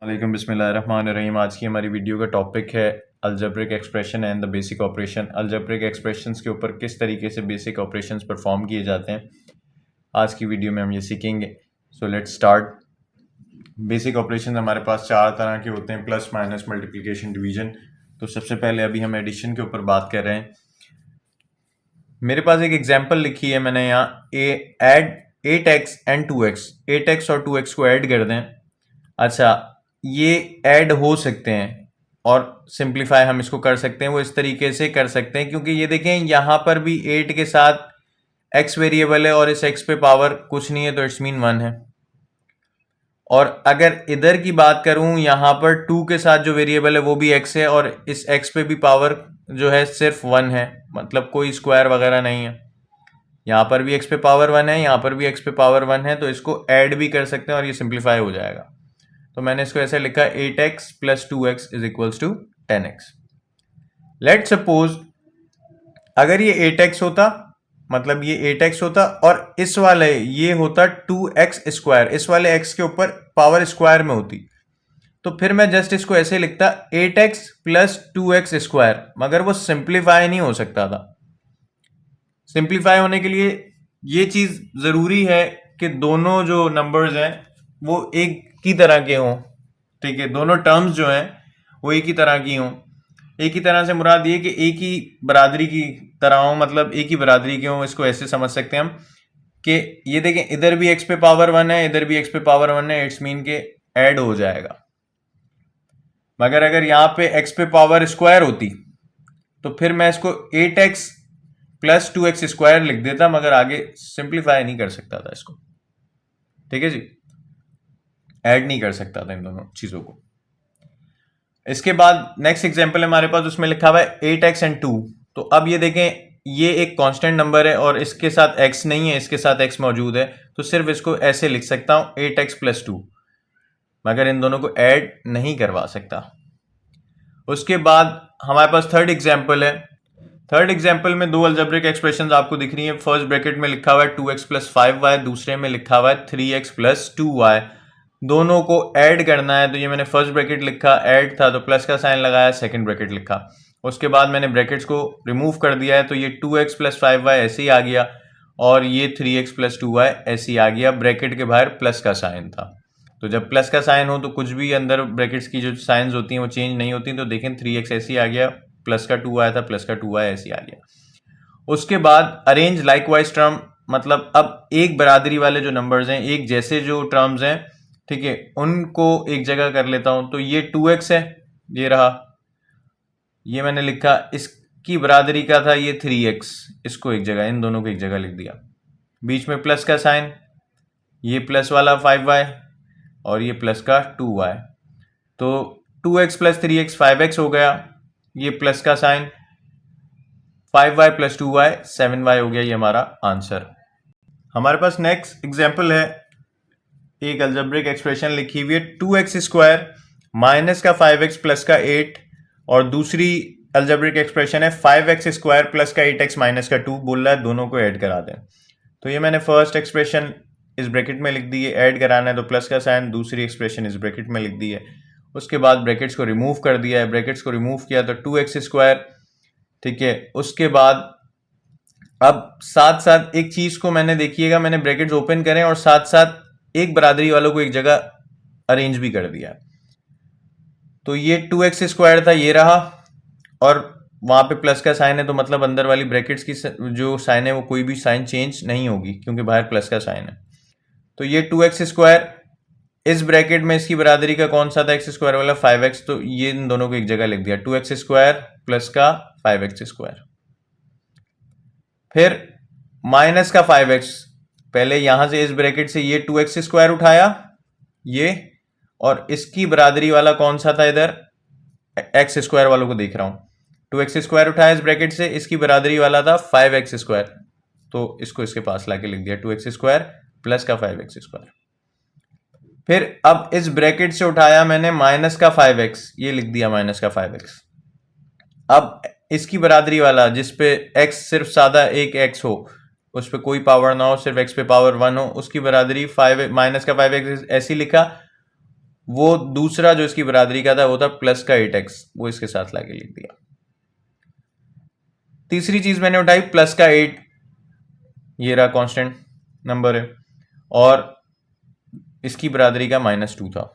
वालेकुम बिस्मिल्लाहिर्रहमानिर्रहीम। आज की हमारी वीडियो का टॉपिक है algebraic expression and the basic operation. Algebraic expressions के ऊपर किस तरीके से बेसिक ऑपरेशंस परफॉर्म किए जाते हैं, आज की वीडियो में हम ये सीखेंगे। So let's start. Basic operation हमारे पास चार तरह के होते हैं: प्लस, माइनस, मल्टीप्लिकेशन, डिवीजन। तो सबसे पहले अभी हम एडिशन के ऊपर बात कर रहे हैं। मेरे पास एक एग्जाम्पल लिखी है मैंने यहाँ, add 8x and 2x। 8x और 2x को ऐड कर दें। अच्छा, ये ऐड हो सकते हैं और सिंप्लीफाई हम इसको कर सकते हैं। वो इस तरीके से कर सकते हैं क्योंकि ये देखें यहाँ पर भी 8 के साथ x वेरिएबल है और इस x पे पावर कुछ नहीं है, तो इट्स मीन 1 है। और अगर इधर की बात करूं, यहाँ पर 2 के साथ जो वेरिएबल है वो भी x है और इस x पे भी पावर जो है सिर्फ 1 है, मतलब कोई स्क्वायर वगैरह नहीं है। यहाँ पर भी x पे पावर 1 है, यहाँ पर भी x पे पावर 1 है, तो इसको ऐड भी कर सकते हैं और ये सिंप्लीफाई हो जाएगा। तो मैंने इसको ऐसे लिखा, 8x plus 2x is equals to 10x। Let suppose अगर ये 8x होता, मतलब ये 8x होता और इस वाले ये होता 2x स्क्वायर, इस वाले x के ऊपर पावर स्क्वायर में होती, तो फिर मैं जस्ट इसको ऐसे लिखता 8x प्लस 2x स्क्वायर, मगर वो सिंप्लीफाई नहीं हो सकता था। सिंप्लीफाई होने के लिए ये चीज जरूरी है कि दोनों जो नंबर्स हैं वो एक की तरह के हों। ठीक है, दोनों टर्म्स जो हैं वो एक ही तरह की हों। एक ही तरह से मुराद ये कि एक ही बरादरी की तरह हो, मतलब एक ही बरादरी के हों। इसको ऐसे समझ सकते हैं हम कि ये देखें, इधर भी x पे पावर 1 है, इधर भी x पे पावर 1 है, इट्स मीन के ऐड हो जाएगा। मगर अगर यहाँ पे x पे पावर स्क्वायर होती तो फिर मैं इसको 8x प्लस 2x स्क्वायर लिख देता, मगर आगे सिंप्लीफाई नहीं कर सकता था इसको। ठीक है जी, ऐड नहीं कर सकता था इन दोनों चीजों को। इसके बाद नेक्स्ट एग्जांपल है हमारे पास, उसमें लिखा हुआ है 8x एंड 2। तो अब ये देखें, ये एक कांस्टेंट नंबर है और इसके साथ x नहीं है, इसके साथ x मौजूद है, तो सिर्फ इसको ऐसे लिख सकता हूं 8x प्लस 2, मगर इन दोनों को ऐड नहीं करवा सकता। उसके बाद हमारे पास थर्ड एग्जाम्पल है। थर्ड एग्जाम्पल में दो अलजेब्रिक एक्सप्रेशन आपको दिख रही है। फर्स्ट ब्रैकेट में लिखा हुआ है 2x प्लस 5y, दूसरे में लिखा हुआ है 3x प्लस 2y। दोनों को ऐड करना है, तो ये मैंने फर्स्ट ब्रैकेट लिखा, ऐड था तो प्लस का साइन लगाया, सेकंड ब्रैकेट लिखा। उसके बाद मैंने ब्रैकेट्स को रिमूव कर दिया है, तो ये 2x प्लस 5y ऐसे ही आ गया और ये 3x प्लस 2y ऐसे ही आ गया। ब्रैकेट के बाहर प्लस का साइन था, तो जब प्लस का साइन हो तो कुछ भी अंदर ब्रैकेट्स की जो साइंस होती हैं वो चेंज नहीं होती। तो देखें 3x ऐसे ही आ गया, प्लस का 2 आया था, प्लस का 2y ऐसे ही आ गया। उसके बाद अरेंज लाइकवाइज टर्म, मतलब अब एक बरादरी वाले जो नंबर्स हैं, एक जैसे जो टर्म्स हैं, ठीक है, उनको एक जगह कर लेता हूं। तो ये 2x है, ये रहा, ये मैंने लिखा, इसकी बरादरी का था ये 3x, इसको एक जगह, इन दोनों को एक जगह लिख दिया। बीच में प्लस का साइन, ये प्लस वाला 5y और ये प्लस का 2y, तो 2x प्लस 3x 5x हो गया। ये प्लस का sign, 5y plus 2y 7y हो गया। ये हमारा आंसर। हमारे पास नेक्स्ट एग्जाम्पल है, एक अलजेब्रिक एक्सप्रेशन लिखी हुई है 2x स्क्वायर माइनस का 5x प्लस का 8, और दूसरी अलजेब्रिक एक्सप्रेशन है 5x स्क्वायर प्लस का 8x माइनस का 2। बोल रहा है दोनों को ऐड करा दें। तो ये मैंने फर्स्ट एक्सप्रेशन इस ब्रैकेट में लिख दी है, ऐड कराना है तो प्लस का साइन, दूसरी एक्सप्रेशन इस ब्रैकेट में लिख दी है। उसके बाद ब्रैकेट्स को रिमूव कर दिया है, ब्रैकेट्स को रिमूव किया तो 2x स्क्वायर, ठीक है। उसके बाद अब साथ साथ एक चीज को मैंने, देखिएगा, मैंने ब्रैकेट्स ओपन करें और साथ साथ एक बरादरी वालों को एक जगह अरेंज भी कर दिया। तो ये 2x स्क्वायर था, ये रहा, और वहां पे प्लस का साइन है, तो मतलब अंदर वाली ब्रैकेट्स की जो साइन है वो कोई भी साइन चेंज नहीं होगी क्योंकि बाहर प्लस का साइन है। तो ये 2x स्क्वायर, इस ब्रैकेट में इसकी बरादरी का कौन सा था, x स्क्वायर वाला 5x, तो ये इन दोनों को एक जगह लिख दिया, 2x स्क्वायर प्लस का 5x स्क्वायर। फिर माइनस का 5x, पहले यहां से इस ब्रैकेट से ये 2x स्क्वायर उठाया, ये, और इसकी बरादरी वाला कौन सा था, इधर एक्स स्क्वायर वालों को देख रहा हूं, 2x स्क्वायर उठाया इस ब्रैकेट से, इसकी बरादरी वाला था 5x स्क्वायर, तो इसको इसके पास लाके लिख दिया 2x स्क्वायर प्लस का 5x स्क्वायर। फिर अब इस ब्रैकेट से उठाया मैंने माइनस का 5x, ये लिख दिया माइनस का 5x। अब इसकी बरादरी वाला जिसपे x सिर्फ सादा एक x हो, उस पर कोई पावर ना हो, सिर्फ x पे पावर 1 हो, उसकी बरादरी 5 माइनस का 5x ऐसी लिखा। वो दूसरा जो इसकी बरादरी का था वो था प्लस का 8x, वो इसके साथ लाके लिख दिया। तीसरी चीज मैंने उठाई प्लस का 8, ये रहा कांस्टेंट नंबर है, और इसकी बरादरी का -2 था।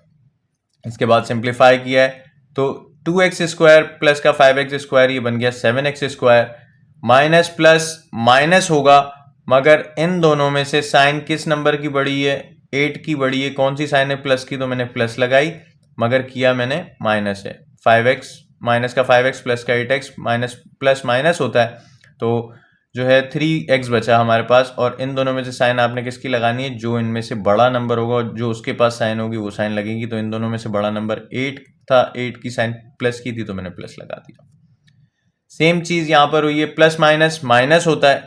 इसके बाद सिंप्लीफाई किया है तो 2x स्क्वायर प्लस का 5x स्क्वायर ये बन गया 7x square. Minus plus minus होगा, मगर इन दोनों में से साइन किस नंबर की बड़ी है? 8 की बड़ी है। कौन सी साइन है प्लस की? तो मैंने प्लस लगाई, मगर किया मैंने माइनस है। 5x माइनस का 5x प्लस का 8x, माइनस प्लस माइनस होता है, तो जो है 3x बचा हमारे पास। और इन दोनों में से साइन आपने किसकी लगानी है? जो इनमें से बड़ा नंबर होगा और जो उसके पास साइन होगी वो साइन लगेगी। तो इन दोनों में से बड़ा नंबर 8 था, 8 की साइन प्लस की थी तो मैंने प्लस लगा दिया। सेम चीज यहां पर हुई है, प्लस माइनस माइनस होता है,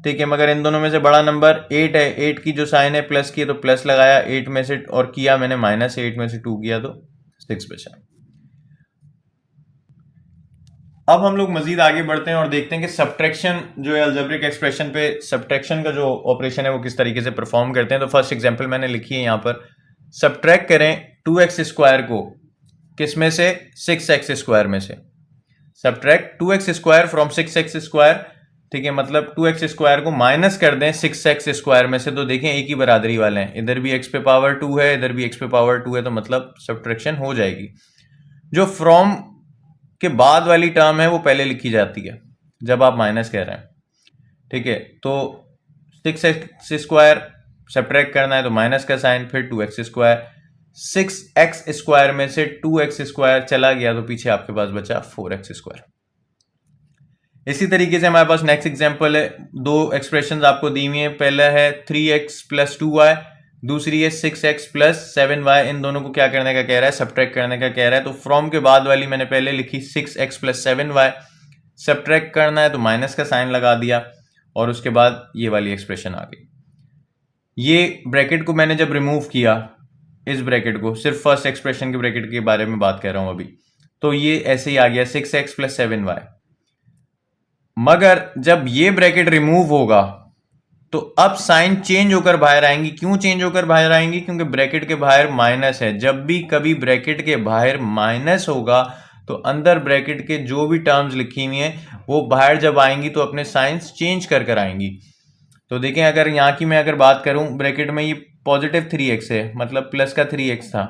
ठीक है, मगर इन दोनों में से बड़ा नंबर 8 है, 8 की जो साइन है प्लस की है तो प्लस लगाया 8 में से, और किया मैंने माइनस, 8 में से 2 किया तो 6 बचा। अब हम लोग मजीद आगे बढ़ते हैं और देखते हैं कि सब्ट्रैक्शन जो है अलजेब्रिक एक्सप्रेशन पे सब्ट्रैक्शन का जो ऑपरेशन है वो किस तरीके से परफॉर्म करते हैं। तो फर्स्ट एग्जांपल मैंने लिखी है यहाँ पर, सब्ट्रैक्ट करें 2x स्क्वायर को किस में से? 6x स्क्वायर में से। Subtract 2x square from 6x square, ठीक है, मतलब 2x स्क्वायर को माइनस कर दें 6x स्क्वायर में से, तो देखें एक ही बरादरी वाले हैं, इधर भी x पे पावर 2 है, इधर भी x पे पावर 2 है, तो मतलब सब्ट्रैक्शन हो जाएगी। जो फ्रॉम के बाद वाली टर्म है वो पहले लिखी जाती है जब आप माइनस कह रहे हैं, ठीक है। तो 6x स्क्वायर सब्ट्रैक्ट करना है तो माइनस का साइन, फिर 2x स्क्वायर, 6x स्क्वायर में से 2x स्क्वायर चला गया तो पीछे आपके पास बचा 4x स्क्वायर। इसी तरीके से हमारे पास नेक्स्ट एग्जांपल है, दो एक्सप्रेशंस आपको दी हुई है, पहला है 3x प्लस 2y, दूसरी है 6x प्लस 7y। इन दोनों को क्या करने का कह रहा है? सब्ट्रैक्ट करने का कह रहा है। तो फ्रॉम के बाद वाली मैंने पहले लिखी 6x प्लस 7y, सब्ट्रैक्ट करना है तो माइनस का साइन लगा दिया, और उसके बाद ये वाली एक्सप्रेशन आ गई। ये ब्रैकेट को मैंने जब रिमूव किया, इस ब्रैकेट को, सिर्फ फर्स्ट एक्सप्रेशन के ब्रैकेट के बारे में बात कर रहा हूं अभी, तो ये ऐसे ही आ गया 6x प्लस 7y। मगर जब ये ब्रैकेट रिमूव होगा तो अब साइन चेंज होकर बाहर आएंगी। क्यों चेंज होकर बाहर आएंगी? क्योंकि ब्रैकेट के बाहर माइनस है। जब भी कभी ब्रैकेट के बाहर माइनस होगा तो अंदर ब्रैकेट के जो भी टर्म्स लिखी हुई हैं वो बाहर जब आएंगी तो अपने साइंस चेंज कर कर आएंगी। तो देखें, अगर यहाँ की मैं अगर बात करूं, ब्रैकेट में ये पॉजिटिव 3x है, मतलब प्लस का 3x था,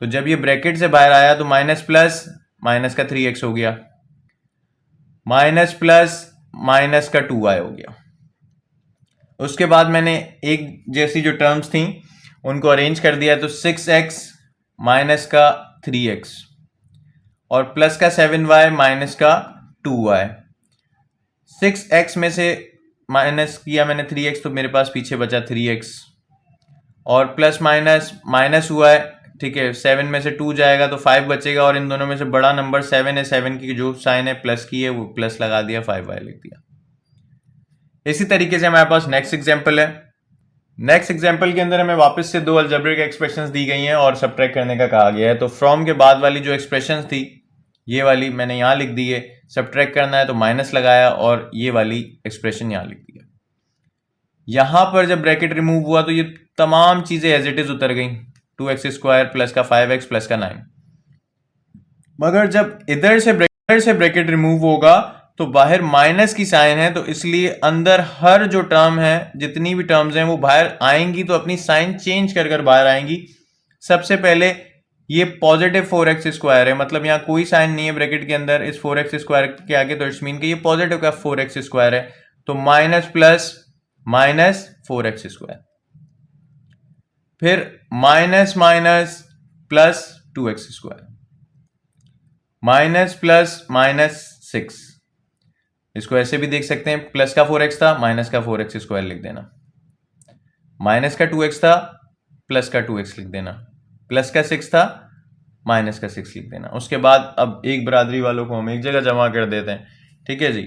तो जब ये ब्रैकेट से बाहर आया तो माइनस प्लस माइनस का 3x हो गया, माइनस प्लस माइनस का 2y हो गया। उसके बाद मैंने एक जैसी जो टर्म्स थी उनको अरेंज कर दिया, तो 6x माइनस का 3x और प्लस का 7y माइनस का 2y। 6x में से माइनस किया मैंने 3x, तो मेरे पास पीछे बचा 3x, और प्लस माइनस माइनस हुआ है, ठीक है, 7 में से 2 जाएगा तो 5 बचेगा, और इन दोनों में से बड़ा नंबर 7 है, 7 की जो साइन है प्लस की है वो प्लस लगा दिया, 5y लिख दिया। इसी तरीके से हमारे पास नेक्स्ट एग्जांपल है। नेक्स्ट एग्जांपल के अंदर हमें वापस से दो अलजेब्रिक एक्सप्रेशंस दी गई हैं और सब्ट्रैक्ट करने का कहा गया है। तो फ्रॉम के बाद वाली जो एक्सप्रेशंस थी ये वाली मैंने यहाँ लिख दी है, सब्ट्रैक्ट करना है तो माइनस लगाया, और ये वाली एक्सप्रेशन यहाँ लिख दी है। यहां पर जब ब्रैकेट रिमूव हुआ तो ये तमाम चीजें एज इट इज उतर गई, 2x स्क्वायर प्लस का 5x प्लस का 9। मगर जब इधर से ब्रैकेट रिमूव होगा तो बाहर माइनस की साइन है, तो इसलिए अंदर हर जो टर्म है, जितनी भी टर्म्स हैं वो बाहर आएंगी तो अपनी साइन चेंज कर कर बाहर आएंगी। सबसे पहले ये पॉजिटिव 4x स्क्वायर है, मतलब यहाँ कोई साइन नहीं है ब्रैकेट के अंदर इस 4x स्क्वायर के आगे, तो इट्स मीन कि ये पॉजिटिव का 4x स्क्वायर है, तो minus plus minus 4x square, फिर minus minus plus 2x square, minus plus minus 6। इसको ऐसे भी देख सकते हैं, प्लस का 4x था, माइनस का 4x स्क्वायर लिख देना, माइनस का 2x था, प्लस का 2x लिख देना, प्लस का 6 था, माइनस का 6 लिख देना। उसके बाद अब एक बरादरी वालों को हम एक जगह जमा कर देते हैं, ठीक है जी।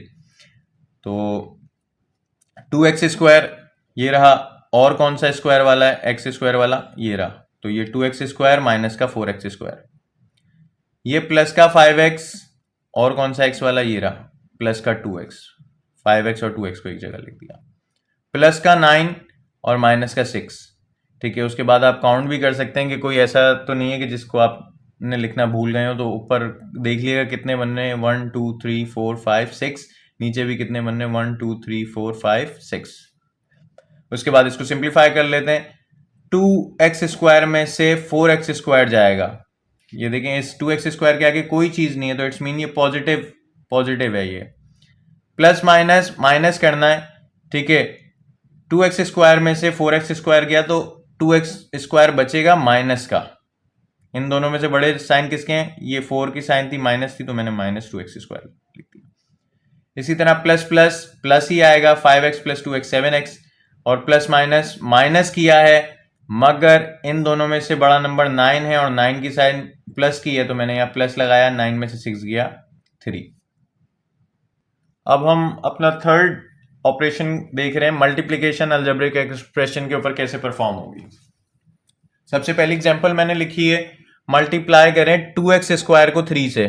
तो 2x स्क्वायर ये रहा, और कौन सा स्क्वायर वाला है? x स्क्वायर वाला, ये रहा, तो ये 2x स्क्वायर माइनस का 4x स्क्वायर, ये प्लस का 5x, और कौन सा x वाला? ये रहा, प्लस का 2x, 5x और 2x को एक जगह लिख दिया, प्लस का 9 और माइनस का 6, ठीक है। उसके बाद आप काउंट भी कर सकते हैं कि कोई ऐसा तो नहीं है कि जिसको आपने लिखना भूल गए हो, तो ऊपर देख लिएगा कितने बनने, 1 2 3 4 5 6, नीचे भी कितने बनने, 1 2 3 4 5 6। उसके बाद इसको सिंप्लीफाई कर लेते हैं। 2x² में से 4x² जाएगा। ये देखें, इस 2x² के आगे कोई चीज नहीं है, तो इट्स मीन ये पॉजिटिव है। ये प्लस माइनस माइनस करना है, ठीक है। 2x² में से 4x² गया तो 2x² बचेगा माइनस का। इन दोनों में से बड़े साइन किसके हैं? ये 4 की साइन थी, माइनस थी, तो मैंने -2x² लिख दिया। इसी तरह प्लस प्लस प्लस ही आएगा, 5x + 2x 7x, और प्लस माइनस माइनस किया है, मगर इन दोनों में से बड़ा नंबर 9 है और 9 की साइन प्लस की है, तो मैंने यहाँ प्लस लगाया, 9 में से 6 गया 3। अब हम अपना थर्ड ऑपरेशन देख रहे हैं, मल्टीप्लिकेशन अलजेब्रिक एक्सप्रेशन के ऊपर कैसे परफॉर्म होगी। सबसे पहली एग्जांपल मैंने लिखी है, मल्टीप्लाई करें 2x² को 3 से।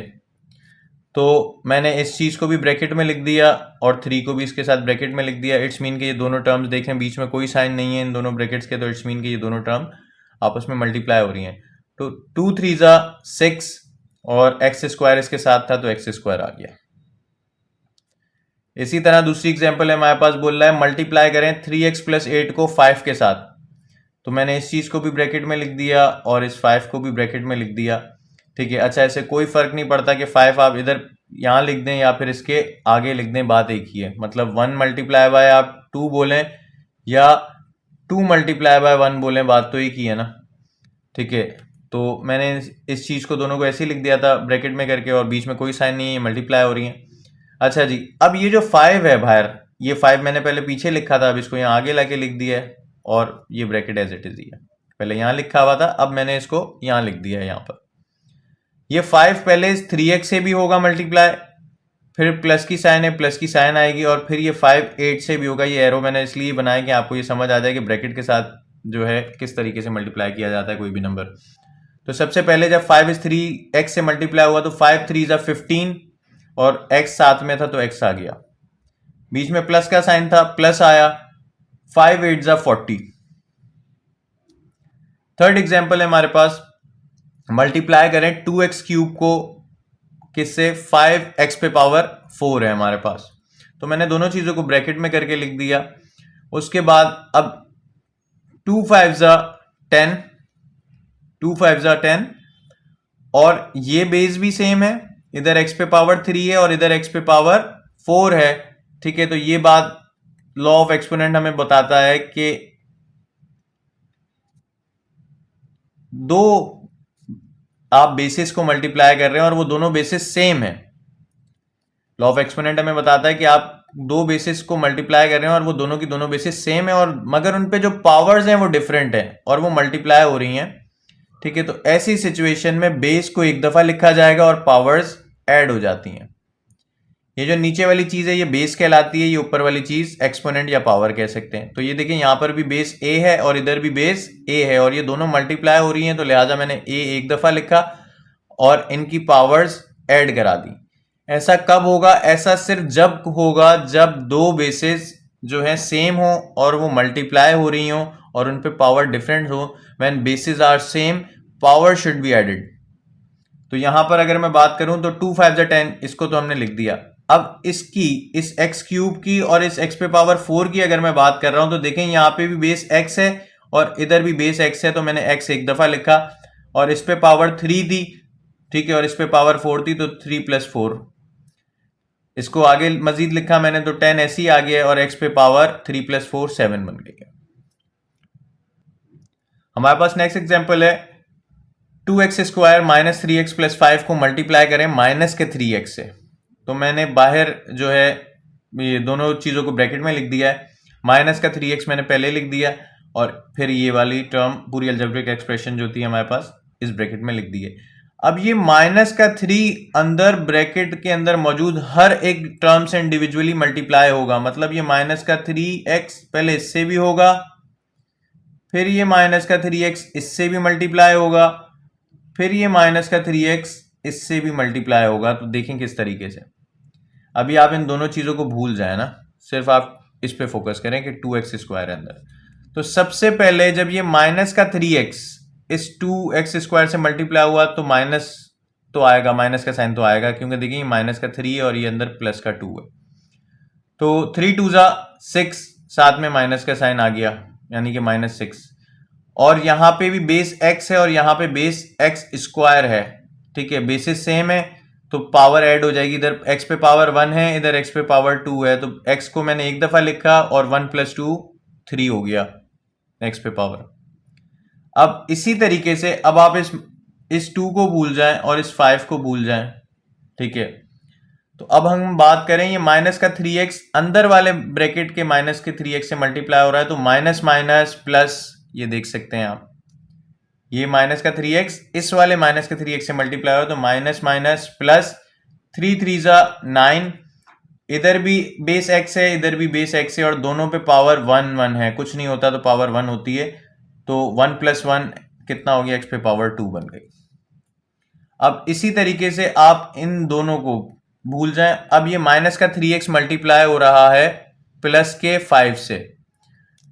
तो मैंने इस चीज को भी ब्रैकेट में लिख दिया और 3 को भी इसके साथ ब्रैकेट में लिख दिया। इट्स मीन कि ये दोनों टर्म्स देखें, बीच में कोई साइन नहीं है इन दोनों ब्रैकेट्स के, तो इट्स मीन कि ये दोनों टर्म आपस में मल्टीप्लाई हो रही हैं। तो 2 3 6 और x² इसके साथ था, तो x² आ गया। इसी तरह दूसरी एग्जांपल है हमारे पास, बोल रहा है मल्टीप्लाई करें 3x + 8 को 5 के साथ। तो मैंने इस चीज को भी ब्रैकेट में लिख दिया और इस 5 को भी ब्रैकेट में लिख दिया, ठीक है। अच्छा, ऐसे कोई फर्क नहीं पड़ता कि 5 आप इधर यहां लिख दें या फिर इसके आगे लिख दें, बात एक ही है। मतलब 1 × आप 2 बोलें या 2 × 1 बोलें, बात तो एक ही है ना, ठीक है। तो मैंने इस चीज को दोनों को ऐसे ही लिख दिया था ब्रैकेट में करके, और बीच में कोई साइन नहीं है, मल्टीप्लाई हो रही है। अच्छा जी, अब ये जो 5 है बाहर, ये 5 मैंने पहले पीछे लिखा था, अब इसको यहाँ आगे लाके लिख दिया है, और ये ब्रैकेट एज इट इज ही है। पहले यहाँ लिखा हुआ था, अब मैंने इसको यहाँ लिख दिया है यहाँ पर। ये 5 पहले 3x से भी होगा मल्टीप्लाई, फिर प्लस की साइन है, प्लस की साइन आएगी, और फिर ये 5 8 से भी होगा। ये एरो मैंने इसलिए बनाया कि आपको ये समझ आ जाए कि ब्रैकेट के साथ जो है किस तरीके से मल्टीप्लाई किया जाता है कोई भी नंबर। तो सबसे पहले जब 5 इस 3x से मल्टीप्लाई हुआ तो 5 3 15, और x साथ में था तो x आ गया। बीच में प्लस का साइन था, प्लस आया, 5 8 40। थर्ड एग्जाम्पल है हमारे पास, मल्टीप्लाई करें 2x³ को किससे, 5x⁴ है हमारे पास। तो मैंने दोनों चीजों को ब्रैकेट में करके लिख दिया। उसके बाद अब 2 5 10, 2 5 10, और ये बेस भी सेम है, इधर x⁴ है और इधर x⁴ है, ठीक है। तो ये बात लॉ ऑफ एक्सपोनेंट हमें बताता है कि दो आप बेसिस को मल्टीप्लाई कर रहे हैं और वो दोनों बेसिस सेम है। लॉ ऑफ एक्सपोनेंट हमें बताता है कि आप दो बेसिस को मल्टीप्लाई कर रहे हैं और वो दोनों की दोनों बेसिस सेम है, और मगर उन पे जो पावर्स हैं वो डिफरेंट है और वो मल्टीप्लाई हो रही हैं, ठीक है। तो ऐसी सिचुएशन में बेस को एक दफा लिखा जाएगा और पावर्स ऐड हो जाती हैं। ये जो नीचे वाली चीज है ये बेस कहलाती है, ये ऊपर वाली चीज एक्सपोनेंट या पावर कह सकते हैं। तो ये देखिए, यहां पर भी बेस a है और इधर भी बेस a है, और ये दोनों मल्टीप्लाई हो रही हैं, तो लिहाजा मैंने a एक दफा लिखा और इनकी पावर्स ऐड करा दी। ऐसा कब होगा? ऐसा सिर्फ जब होगा जब दो बेसिस जो है सेम हो और वो मल्टीप्लाई हो रही हो और उन पे पावर डिफरेंट हो। When basis are same, power should be added. तो यहां पर अगर मैं बात करूं तो 2 5 10, इसको तो हमने लिख दिया। अब इसकी, इस x³ की और इस x⁴ की अगर मैं बात कर रहा हूं तो देखें यहां पे भी बेस x है और इधर भी बेस x है, तो मैंने x एक दफा लिखा और इस पे पावर 3 थी, ठीक है, और इस पे पावर 4 थी, तो 3 + 4। इसको आगे मजीद लिखा मैंने तो 10 ऐसे ही आ गया और x पे पावर 3 + 4 7 बन गया। हमारे पास नेक्स्ट एग्जांपल है, 2x² - 3x + 5 को मल्टीप्लाई करें माइनस के 3x से। तो मैंने बाहर जो है ये दोनों चीजों को ब्रैकेट में लिख दिया है। माइनस का 3x मैंने पहले लिख दिया और फिर ये वाली टर्म पूरी अलजेब्रिक एक्सप्रेशन जो थी हमारे पास इस ब्रैकेट में लिख दी है। अब ये माइनस का 3 अंदर ब्रैकेट के अंदर मौजूद हर एक टर्म से इंडिविजुअली मल्टीप्लाई होगा। मतलब ये माइनस का 3x पहले इससे भी होगा, फिर ये माइनस का 3x इससे भी मल्टीप्लाई होगा, फिर ये माइनस का 3x इससे भी मल्टीप्लाई होगा। तो देखें किस तरीके से। अभी आप इन दोनों चीजों को भूल जाए ना, सिर्फ आप इस पे फोकस करें कि 2x² है अंदर। तो सबसे पहले जब ये माइनस का 3x इस 2x² से मल्टीप्लाई हुआ तो माइनस तो आएगा, माइनस का साइन तो आएगा, क्योंकि देखिए माइनस का 3 है और ये अंदर प्लस का 2 है। तो 3 2 जा 6, साथ में माइनस का साइन आ गया, यानी कि -6। और यहाँ पे भी बेस x है और यहाँ पे बेस x² है, ठीक है, बेसिस सेम है तो पावर ऐड हो जाएगी। इधर x पे पावर 1 है, इधर x पे पावर 2 है, तो x को मैंने एक दफा लिखा और 1 + 2 3 हो गया x पे पावर। अब इसी तरीके से अब आप इस 2 को भूल जाएं और इस 5 को भूल जाएं, ठीक है। तो अब हम बात करें, ये माइनस का 3x अंदर वाले ब्रैकेट के माइनस के 3x से मल्टीप्लाई हो रहा है, तो माइनस माइनस प्लस, ये देख सकते हैं आप, ये माइनस का 3x इस वाले माइनस के 3x से मल्टीप्लाई हो रहा है, तो माइनस माइनस प्लस, 3 3 जा 9, इधर भी बेस x है इधर भी बेस x है और दोनों पे पावर 1 1 है, कुछ नहीं होता तो पावर 1 होती है, तो 1 + 1 कितना हो गया, x पे पावर 2 बन गई। अब इसी तरीके से आप इन दोनों को भूल जाएं। अब ये माइनस का 3x मल्टीप्लाई हो रहा है प्लस के 5 से,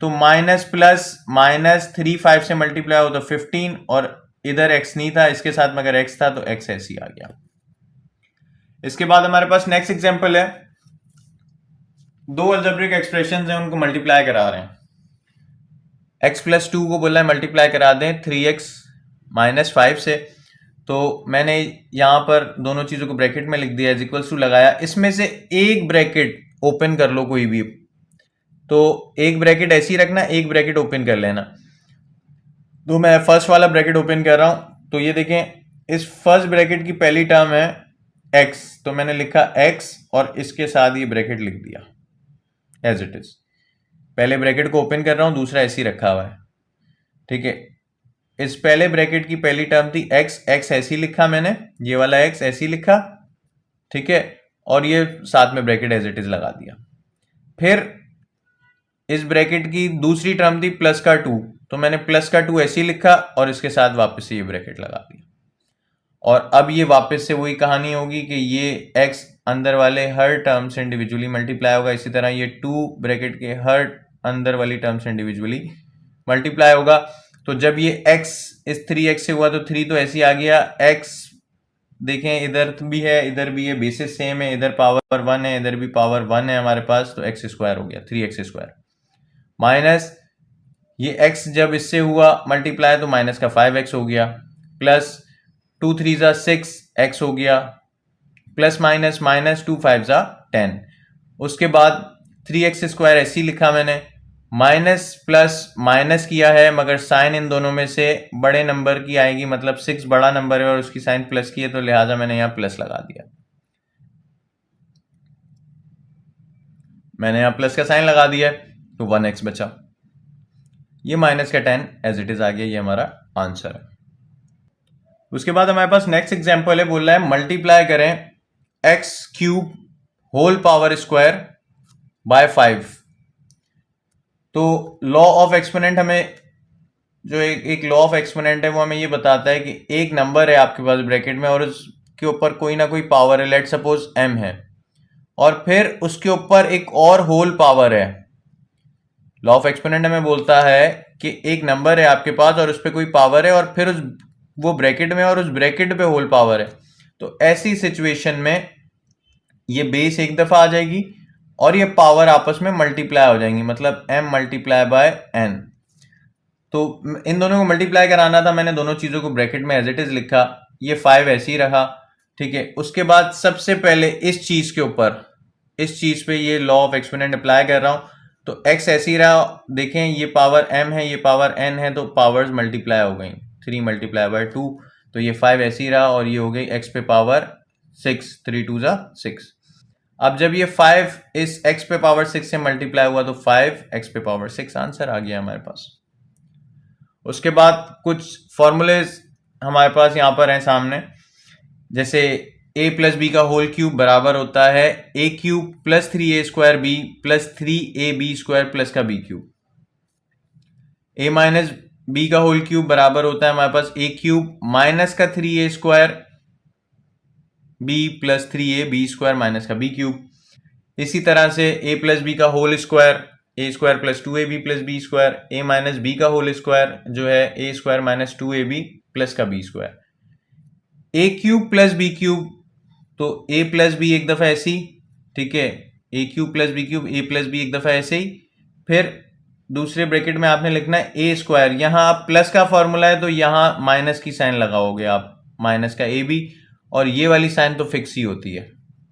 तो माइनस प्लस माइनस 3 5 से मल्टीप्लाई हो तो 15, और इधर x नहीं था, इसके साथ में अगर x था तो x ऐसे ही आ गया। इसके बाद हमारे पास नेक्स्ट एग्जांपल है, दो अलजेब्रिक एक्सप्रेशन हैं, उनको मल्टीप्लाई करा रहे हैं। x + 2 को बोला है मल्टीप्लाई करा दें 3x - 5 से, तो मैंने यहां पर दोनों चीजों को ब्रैकेट में लिख दिया, इक्वल्स टू लगाया। इसमें से एक ब्रैकेट ओपन कर लो कोई भी, तो एक ब्रैकेट ऐसे ही रखना, एक ब्रैकेट ओपन कर लेना। तो मैं फर्स्ट वाला ब्रैकेट ओपन कर रहा हूं, तो ये देखें इस फर्स्ट ब्रैकेट की पहली टर्म है x, तो मैंने लिखा x और इसके साथ ये ब्रैकेट लिख दिया एज इट इज। पहले ब्रैकेट को ओपन कर रहा हूं, दूसरा ऐसे ही रखा हुआ है, ठीक है। इस पहले ब्रैकेट की पहली टर्म थी x, x ऐसे ही लिखा मैंने, ये वाला x ऐसे ही लिखा, ठीक है, और ये साथ में ब्रैकेट एज इट इज लगा दिया। फिर इस ब्रैकेट की दूसरी टर्म थी प्लस का 2, तो मैंने प्लस का 2 ऐसे ही लिखा और इसके साथ वापस से ये ब्रैकेट लगा दिया। और अब ये वापस से वही कहानी होगी कि ये x अंदर वाले हर टर्म से इंडिविजुअली मल्टीप्लाई होगा, इसी तरह ये 2 ब्रैकेट के हर अंदर वाली टर्म से इंडिविजुअली मल्टीप्लाई होगा। तो जब ये x इस 3x से हुआ तो 3 तो ऐसे ही आ गया, x देखें इधर भी है इधर भी है, बेसिस सेम है, इधर पावर 1 है इधर भी पावर 1 है हमारे पास, तो x² हो गया 3x², माइनस ये x जब इससे हुआ मल्टीप्लाई तो माइनस का 5x हो गया, प्लस 2 3 जा 6x हो गया, प्लस माइनस माइनस 2 5 जा 10। उसके बाद 3x² ऐसे ही लिखा मैंने, माइनस प्लस माइनस किया है, मगर साइन इन दोनों में से बड़े नंबर की आएगी, मतलब 6 बड़ा नंबर है और उसकी साइन प्लस की है, तो लिहाजा मैंने यहां प्लस लगा दिया। मैंने यहां प्लस का साइन लगा दिया तो 1x बचा, ये माइनस का 10 एज इट इज आ गया, ये हमारा आंसर है। उसके बाद हमारे पास नेक्स्ट एग्जांपल है, बोल रहा है मल्टीप्लाई करें x³ whole power square by 5। तो लॉ ऑफ एक्सपोनेंट हमें जो एक लॉ ऑफ एक्सपोनेंट है वो हमें ये बताता है कि एक नंबर है आपके पास ब्रैकेट में और उसके ऊपर कोई ना कोई पावर है, लेट सपोज m है, और फिर उसके ऊपर एक और होल पावर है। लॉ ऑफ एक्सपोनेंट हमें बोलता है कि एक नंबर है आपके पास और उस पर कोई पावर है और फिर वो ब्रैकेट में और उस ब्रैकेट पे होल पावर है, तो ऐसी सिचुएशन में ये बेस एक दफा आ जाएगी और ये पावर आपस में मल्टीप्लाई हो जाएंगी, मतलब m × n। तो इन दोनों को मल्टीप्लाई कराना था, मैंने दोनों चीजों को ब्रैकेट में एज इट इज लिखा, ये 5 ऐसे ही रहा, ठीक है। उसके बाद सबसे पहले इस चीज के ऊपर, इस चीज पे ये लॉ ऑफ एक्सपोनेंट अप्लाई कर रहा हूं, तो x ऐसे ही रहा, देखें ये पावर m है ये पावर n है, तो पावर्स मल्टीप्लाई हो गई, 3 × 2, तो ये 5 ऐसे ही रहा और ये हो गई x पे पावर 6, 3 2 जा 6। अब जब ये 5 इस x पे पावर 6 से मल्टीप्लाई हुआ तो 5 x पे पावर 6 आंसर आ गया हमारे पास। उसके बाद कुछ फॉर्मूलेज हमारे पास यहाँ पर हैं सामने, जैसे a + b का होल क्यूब बराबर होता है a³ + 3a² b + 3ab² plus का b³। a - b का होल क्यूब बराबर होता है हमारे पास a³ - का 3a² b + 3ab² माइनस का b³। इसी तरह से a + b का whole square A square plus 2ab plus B square, A minus B का होल स्क्वायर जो है A square minus 2ab plus का B square, A cube plus B cube, तो ए प्लस बी एक दफ़ा ऐसे ही, ठीक है, ए क्यूब प्लस बी क्यूब, ए प्लस बी एक दफ़ा ऐसे ही, फिर दूसरे ब्रैकेट में आपने लिखना है ए स्क्वायर, यहाँ आप प्लस का फॉर्मूला है तो यहाँ माइनस की साइन लगाओगे आप, माइनस का ए बी, और ये वाली साइन तो फिक्स ही होती है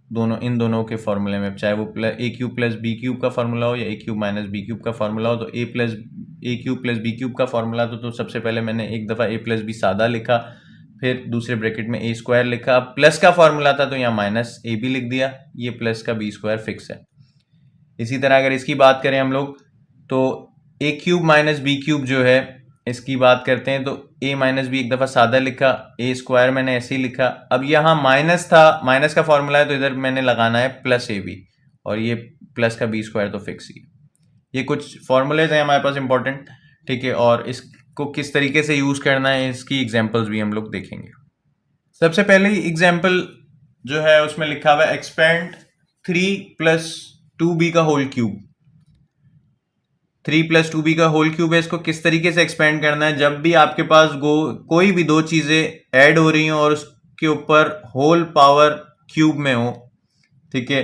दोनों, इन दोनों के फॉर्मूले में, चाहे वो ए क्यूब प्लस बी क्यूब का फॉर्मूला हो या ए क्यूब माइनस बी क्यूब का फॉर्मूला हो, तो ए क्यूब प्लस बी क्यूब का फॉर्मूला तो सबसे पहले मैंने एक दफ़ा ए प्लस बी सादा लिखा, फिर दूसरे ब्रैकेट में ए स्क्वायर लिखा, प्लस का फॉर्मूला था तो यहाँ माइनस ए बी लिख दिया, ये प्लस का बी स्क्वायर फिक्स है। इसी तरह अगर इसकी बात करें हम लोग तो ए क्यूब माइनस बी क्यूब जो है इसकी बात करते हैं, तो ए माइनस बी एक दफ़ा सादा लिखा, ए स्क्वायर मैंने ऐसे ही लिखा, अब यहाँ माइनस था, माइनस का फॉर्मूला है तो इधर मैंने लगाना है प्लस ए बी, और ये प्लस का बी स्क्वायर तो फिक्स ही है। ये कुछ फॉर्मूलेज हैं हमारे पास इंपॉर्टेंट, ठीक है, और इसको किस तरीके से यूज़ करना है इसकी एग्जांपल्स भी हम लोग देखेंगे। सबसे पहले एग्जांपल जो है उसमें लिखा हुआ है एक्सपेंड 3 प्लस 2b का होल क्यूब, 3 प्लस 2b का होल क्यूब है, इसको किस तरीके से एक्सपेंड करना है, जब भी आपके पास कोई भी दो चीज़ें ऐड हो रही हो और उसके ऊपर होल पावर क्यूब में हो, ठीक है,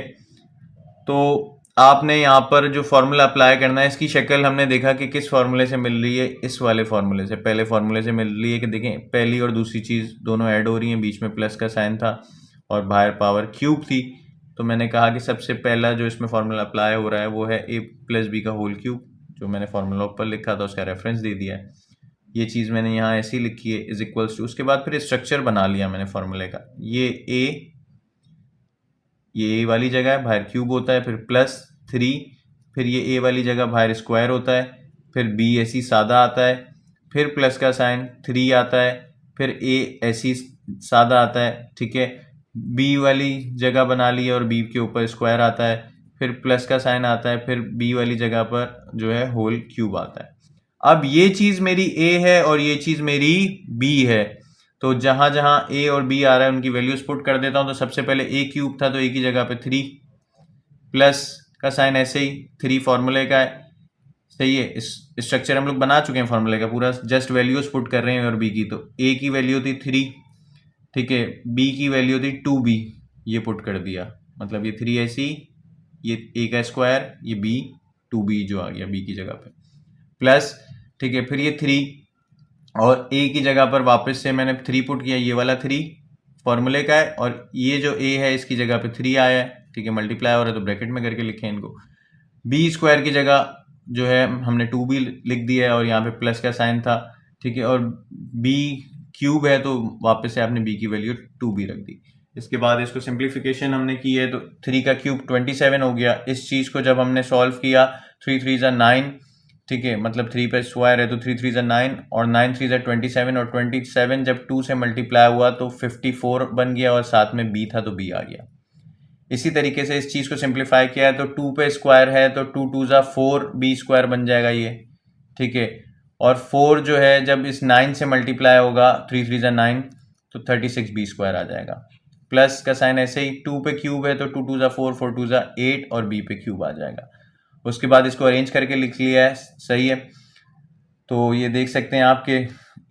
तो आपने यहाँ पर जो फॉर्मूला अप्लाई करना है, इसकी शक्ल हमने देखा कि किस फॉर्मूले से मिल रही है, इस वाले फॉर्मूले से, पहले फॉर्मूले से मिल रही है कि देखें पहली और दूसरी चीज़ दोनों ऐड हो रही हैं, बीच में प्लस का साइन था और बाहर पावर क्यूब थी, तो मैंने कहा कि सबसे पहला जो इसमें फॉर्मूला अप्लाई हो रहा है वो है ए प्लस बी का होल क्यूब, जो मैंने फॉर्मूला ऊपर लिखा था उसका रेफरेंस दे दिया है, ये चीज़ मैंने यहाँ ऐसी लिखी है इज इक्वल्स टू, उसके बाद फिर स्ट्रक्चर बना लिया मैंने फॉर्मूले का, ये ए वाली जगह है बाहर क्यूब होता है, फिर प्लस 3, फिर ये ए वाली जगह बाहर स्क्वायर होता है, फिर बी ऐसी सादा आता है, फिर प्लस का साइन 3 आता है, फिर ए ऐसी सादा आता है, ठीक है, बी वाली जगह बना ली और बी के ऊपर स्क्वायर आता है, फिर प्लस का साइन आता है, फिर बी वाली जगह पर जो है होल क्यूब आता है। अब ये चीज़ मेरी ए है और ये चीज़ मेरी बी है, तो जहाँ जहाँ ए और बी आ रहा है उनकी वैल्यूज पुट कर देता हूँ, तो सबसे पहले ए क्यूब था तो ए की जगह पे 3, प्लस का साइन ऐसे ही 3 फॉर्मूले का है, सही है, इस स्ट्रक्चर हम लोग बना चुके हैं फॉर्मूले का पूरा, जस्ट वैल्यूज पुट कर रहे हैं और बी की, तो ए की वैल्यू थी 3, ठीक है, बी की वैल्यू थी 2b, ये पुट कर दिया, मतलब ये 3 ऐसी, ये ए का स्क्वायर, ये बी 2b जो आ गया बी की जगह पे, प्लस, ठीक है, फिर ये 3 और ए की जगह पर वापस से मैंने 3 पुट किया, ये वाला 3 फॉर्मूले का है, और ये जो ए है इसकी जगह पे 3 आया है, ठीक है, मल्टीप्लाई हो रहा है तो ब्रैकेट में करके लिखे इनको, बी स्क्वायर की जगह जो है हमने 2b लिख दिया है और यहाँ पे प्लस का साइन था, ठीक है, और बी क्यूब है तो वापस से आपने बी की वैल्यू 2b रख दी। इसके बाद इसको सिंप्लीफिकेशन हमने की है तो 3 का क्यूब 27 हो गया। इस चीज़ को जब हमने सॉल्व किया 3 3 ज़ा 9, ठीक है, मतलब 3 पे स्क्वायर है तो 3 3 ज़ा 9 और 9 3 ज़ा 27 और 27 जब 2 से मल्टीप्लाई हुआ तो 54 बन गया और साथ में b था तो b आ गया। इसी तरीके से इस चीज़ को सिंप्लीफाई किया है तो 2 पे स्क्वायर है तो 2 2 ज़ा 4 b स्क्वायर बन जाएगा ये, ठीक है, और 4 जो है जब इस 9 से मल्टीप्लाई होगा 3 3 ज़ा 9 तो 36 b स्क्वायर आ जाएगा, प्लस का साइन ऐसे ही 2 पे क्यूब है तो 2 2 ज़ा 4 4 2 ज़ा 8 और b पे क्यूब आ जाएगा। उसके बाद इसको अरेंज करके लिख लिया है, सही है, तो ये देख सकते हैं आपके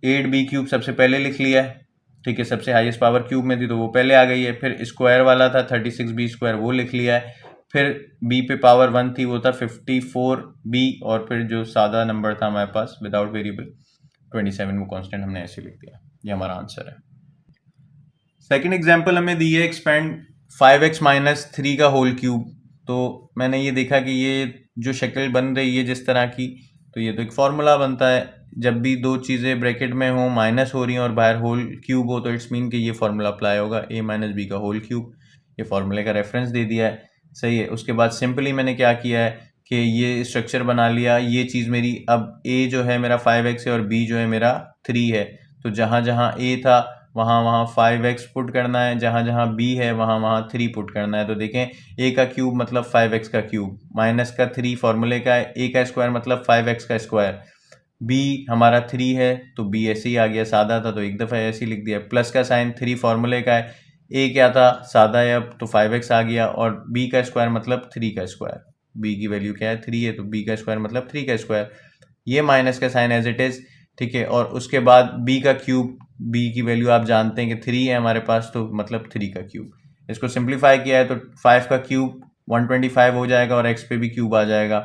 8b क्यूब सबसे पहले लिख लिया है, ठीक है, सबसे हाईएस्ट पावर क्यूब में थी तो वो पहले आ गई है, फिर स्क्वायर वाला था 36b स्क्वायर वो लिख लिया है, फिर b पे पावर 1 थी वो था 54b और फिर जो सादा नंबर था हमारे पास विदाउट वेरिएबल 27 वो कांस्टेंट हमने ऐसे लिख दिया। ये हमारा आंसर है। सेकंड एग्जांपल हमें दी है एक्सपेंड 5x माइनस 3 का होल क्यूब, तो मैंने ये देखा कि ये जो शक्ल बन रही है जिस तरह की, तो ये तो एक फार्मूला बनता है, जब भी दो चीज़ें ब्रैकेट में हो माइनस हो रही हैं और बाहर होल क्यूब हो तो इट्स मीन कि ये फार्मूला अप्लाई होगा a माइनस बी का होल क्यूब, ये फार्मूले का रेफरेंस दे दिया है, सही है। उसके बाद सिंपली मैंने क्या किया है कि ये स्ट्रक्चर बना लिया, ये चीज़ मेरी अब a जो है मेरा 5x है और b जो है मेरा 3 है, तो जहाँ जहाँ a था वहाँ वहाँ 5x पुट करना है, जहाँ जहाँ b है वहाँ वहाँ 3 पुट करना है। तो देखें a का क्यूब मतलब 5x का क्यूब, माइनस का 3 फार्मूले का है, a का स्क्वायर मतलब 5x का स्क्वायर, b हमारा 3 है तो b ऐसे ही आ गया, सादा था तो एक दफ़ा ऐसे ही लिख दिया, प्लस का साइन 3 फार्मूले का है, a क्या था सादा है अब तो 5x आ गया और b का स्क्वायर मतलब 3 का स्क्वायर, बी की वैल्यू क्या है 3 है, तो बी का स्क्वायर मतलब 3 का स्क्वायर, ये माइनस का साइन एज इट इज, ठीक है। और उसके बाद बी का क्यूब, बी की वैल्यू आप जानते हैं कि 3 है हमारे पास, तो मतलब 3 का क्यूब। इसको सिंप्लीफाई किया है तो 5 का क्यूब 125 हो जाएगा और एक्स पे भी क्यूब आ जाएगा,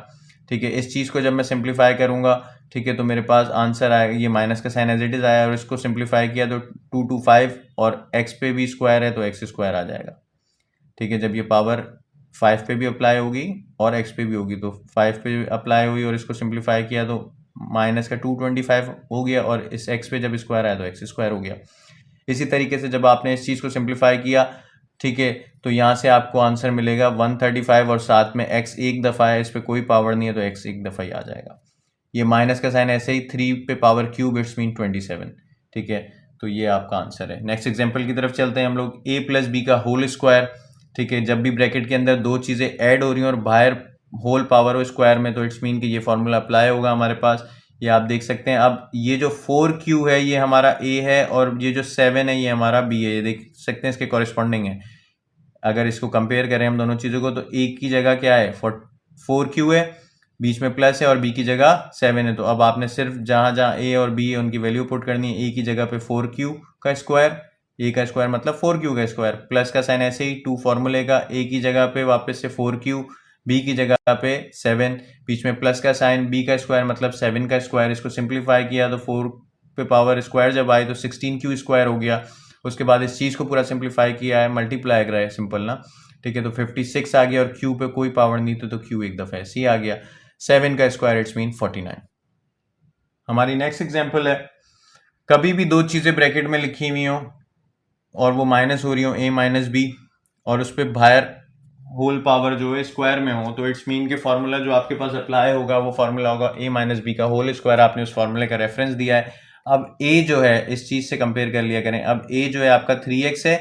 ठीक है। इस चीज़ को जब मैं सिंप्लीफाई करूंगा, ठीक है, तो मेरे पास आंसर आएगा, ये माइनस का साइन एज इट इज आया और इसको सिंप्लीफाई किया तो 2 और एक्स पे भी स्क्वायर है तो एक्स स्क्वायर आ जाएगा, ठीक है। जब ये पावर 5 पे भी अप्लाई होगी और एक्स पे भी होगी, तो 5 पे अप्लाई हुई और इसको सिंप्लीफाई किया तो माइनस का 225 हो गया और इस एक्स पे जब स्क्वायर आया तो एक्स स्क्वायर हो गया। इसी तरीके से जब आपने इस चीज़ को सिंप्लीफाई किया, ठीक है, तो यहाँ से आपको आंसर मिलेगा 135 और साथ में एक्स एक दफ़ा है, इस पर कोई पावर नहीं है तो एक्स एक दफ़ा ही आ जाएगा। ये माइनस का साइन ऐसे ही 3 पे पावर क्यूब, इट्स मीन 27, ठीक है। तो ये आपका आंसर है। नेक्स्ट एग्जाम्पल की तरफ चलते हैं हम लोग। ए प्लस बी का होल स्क्वायर, ठीक है। जब भी ब्रैकेट के अंदर दो चीज़ें ऐड हो रही हैं और बाहर होल पावर हो स्क्वायर में, तो इट्स मीन कि ये फॉर्मूला अप्लाई होगा हमारे पास। ये आप देख सकते हैं। अब ये जो 4q है ये हमारा a है और ये जो 7 है ये हमारा b है, ये देख सकते हैं इसके कॉरेस्पॉन्डिंग है। अगर इसको कंपेयर करें हम दोनों चीज़ों को, तो a की जगह क्या है 4q है, बीच में प्लस है, और b की जगह 7 है। तो अब आपने सिर्फ जहाँ जहाँ a और b है उनकी वैल्यू पुट करनी है। a की जगह पे 4q का स्क्वायर, a का स्क्वायर मतलब 4q का स्क्वायर, प्लस का साइन ऐसे ही 2 फॉर्मूले का, a की जगह पे वापस से 4q, b की जगह पे 7, बीच में प्लस का साइन, b का स्क्वायर मतलब 7 का स्क्वायर। इसको सिंप्लीफाई किया तो 4 पे पावर स्क्वायर जब आई तो 16q स्क्वायर हो गया। उसके बाद इस चीज़ को पूरा सिंप्लीफाई किया है, मल्टीप्लाई करा है सिंपल ना, ठीक है। तो 56 आ गया और q पे कोई पावर नहीं थी तो q एक दफ़ा ऐसे ही आ गया। 7 का स्क्वायर इट्स मीन 49। हमारी नेक्स्ट एग्जाम्पल है, कभी भी दो चीज़ें ब्रैकेट में लिखी हुई हो और वो माइनस हो रही हो a माइनस बी, और उस पर बाहर होल पावर जो है स्क्वायर में हो, तो इट्स मीन के फॉर्मूला जो आपके पास अप्लाई होगा वो फॉर्मूला होगा a माइनस बी का होल स्क्वायर। आपने उस फॉर्मूले का रेफरेंस दिया है। अब a जो है इस चीज़ से कंपेयर कर लिया करें। अब a जो है आपका 3x है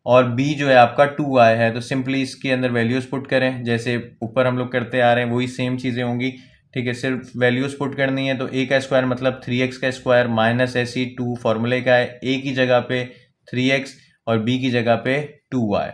और b जो है आपका 2y है, तो सिंपली इसके अंदर वैल्यूज पुट करें, जैसे ऊपर हम लोग करते आ रहे हैं वही सेम चीज़ें होंगी, ठीक है। सिर्फ वैल्यूज पुट करनी है। तो a का स्क्वायर मतलब 3x का स्क्वायर माइनस ऐसी 2 फॉर्मूले का है, a की जगह पे 3x और b की जगह पे 2y,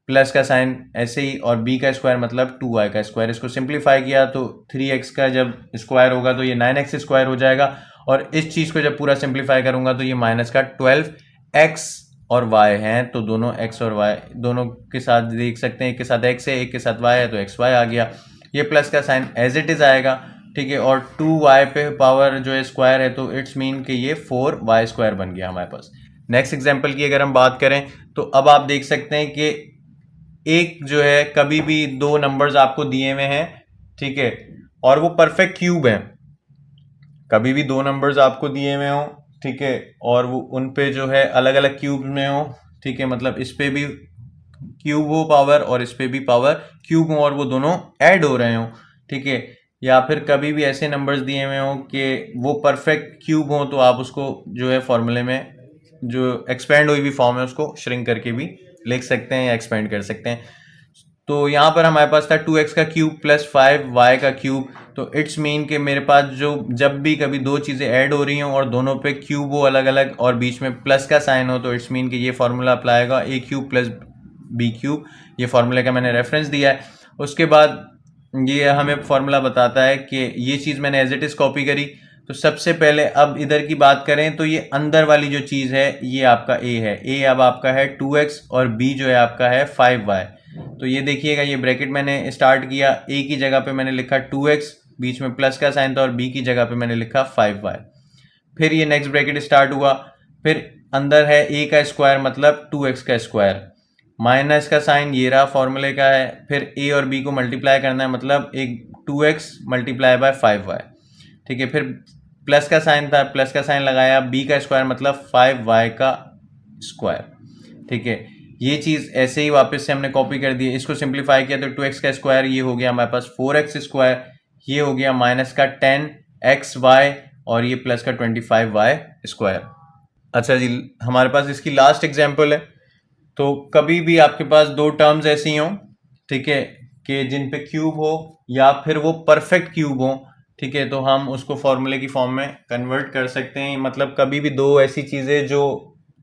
प्लस का साइन ऐसे ही, और b का स्क्वायर मतलब 2y का स्क्वायर। इसको सिंप्लीफाई किया तो 3x का जब स्क्वायर होगा तो ये 9x स्क्वायर हो जाएगा, और इस चीज़ को जब पूरा सिंप्लीफाई करूंगा तो ये माइनस का 12x और y हैं, तो दोनों x और y दोनों के साथ देख सकते हैं, एक के साथ x है एक के साथ y है, तो xy आ गया। ये प्लस का साइन एज इट इज आएगा, ठीक है। और 2y पे पावर जो है स्क्वायर है, तो इट्स मीन कि ये 4y स्क्वायर बन गया हमारे पास। नेक्स्ट एग्जाम्पल की अगर हम बात करें तो अब आप देख सकते हैं कि एक जो है कभी भी दो नंबर्स आपको दिए हुए हैं, ठीक है, और वो परफेक्ट क्यूब है। कभी भी दो नंबर्स आपको दिए हुए हो, ठीक है, और वो उन पे जो है अलग अलग क्यूब में हो, ठीक है, मतलब इस पे भी क्यूब हो पावर और इस पे भी पावर क्यूब हो और वो दोनों ऐड हो रहे हो, ठीक है। या फिर कभी भी ऐसे नंबर्स दिए हुए हो कि वो परफेक्ट क्यूब हो, तो आप उसको जो है फॉर्मूले में जो एक्सपेंड हुई हुई फॉर्म है उसको श्रिंक करके भी लिख सकते हैं या एक्सपेंड कर सकते हैं। तो यहाँ पर हमारे पास था 2x का क्यूब प्लस 5y का क्यूब, तो इट्स मीन कि मेरे पास जो जब भी कभी दो चीज़ें ऐड हो रही हों और दोनों पे क्यूब हो अलग अलग और बीच में प्लस का साइन हो, तो इट्स मीन कि ये फार्मूला अप्लाई होगा a cube plus b cube. ये फार्मूले का मैंने रेफरेंस दिया है। उसके बाद ये हमें फार्मूला बताता है कि ये चीज़ मैंने एज इट इज़ कॉपी करी। तो सबसे पहले अब इधर की बात करें तो ये अंदर वाली जो चीज़ है ये आपका a है, a अब आपका है 2x और b जो है आपका है 5y। तो ये देखिएगा, ये ब्रैकेट मैंने स्टार्ट किया, a की जगह पे मैंने लिखा 2x, बीच में प्लस का साइन था, और b की जगह पे मैंने लिखा 5y। फिर ये नेक्स्ट ब्रैकेट स्टार्ट हुआ, फिर अंदर है a का स्क्वायर मतलब 2x का स्क्वायर, माइनस का साइन ये रहा फॉर्मूले का है, फिर a और b को मल्टीप्लाई करना है मतलब एक 2x मल्टीप्लाई बाय 5y, ठीक है। फिर प्लस का साइन था, प्लस का साइन लगाया, b का स्क्वायर मतलब 5y का स्क्वायर, ठीक है। ये चीज़ ऐसे ही वापस से हमने कॉपी कर दी। इसको सिंप्लीफाई किया तो 2x का स्क्वायर ये हो गया हमारे पास 4x स्क्वायर, ये हो गया माइनस का 10xy और ये प्लस का 25y स्क्वायर। अच्छा जी, हमारे पास इसकी लास्ट एग्जाम्पल है। तो कभी भी आपके पास दो टर्म्स ऐसी हों, ठीक है, कि जिन पे क्यूब हो या फिर वो परफेक्ट क्यूब हो, ठीक है, तो हम उसको फॉर्मूले की फॉर्म में कन्वर्ट कर सकते हैं। मतलब कभी भी दो ऐसी चीज़ें जो